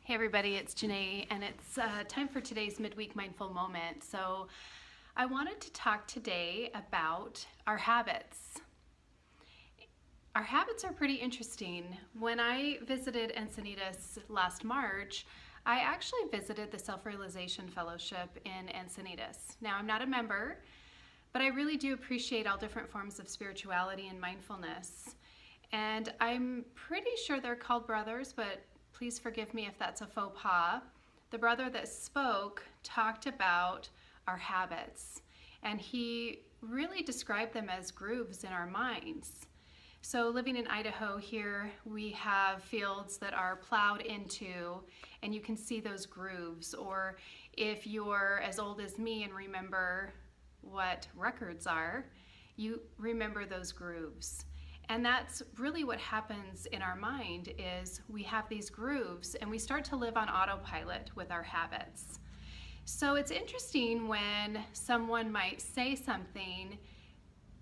Hey everybody, it's Janae, and it's time for today's midweek mindful moment. So I wanted to talk today about our habits. Our habits are pretty interesting. When I visited Encinitas last March, I actually visited the Self-Realization Fellowship in Encinitas. Now, I'm not a member, but I really do appreciate all different forms of spirituality and mindfulness. And I'm pretty sure they're called brothers, but please forgive me if that's a faux pas. The brother that spoke talked about our habits, and he really described them as grooves in our minds. So living in Idaho here, we have fields that are plowed into, and you can see those grooves. Or if you're as old as me and remember what records are, you remember those grooves. And that's really what happens in our mind is we have these grooves and we start to live on autopilot with our habits. So it's interesting when someone might say something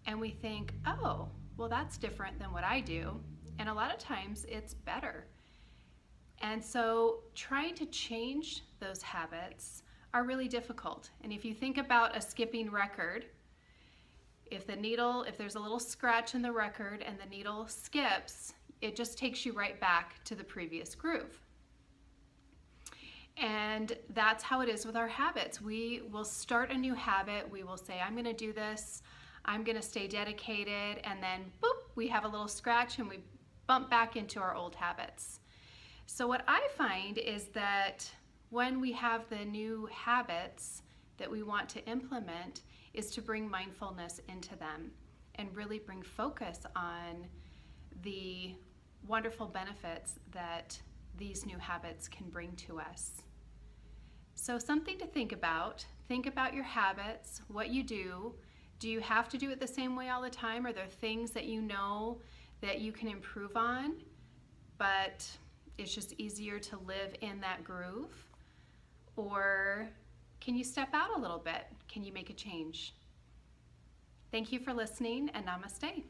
and we think, oh, well, that's different than what I do. And a lot of times it's better. And so trying to change those habits are really difficult. And if you think about a skipping record, if there's a little scratch in the record and the needle skips, it just takes you right back to the previous groove. And that's how it is with our habits. We will start a new habit. We will say, I'm going to do this. I'm going to stay dedicated. And then, boop, we have a little scratch and we bump back into our old habits. So what I find is that when we have the new habits that we want to implement, is to bring mindfulness into them and really bring focus on the wonderful benefits that these new habits can bring to us. So something to think about your habits, what you do. Do you have to do it the same way all the time? Are there things that you know that you can improve on, but it's just easier to live in that groove? Or can you step out a little bit? Can you make a change? Thank you for listening, and namaste.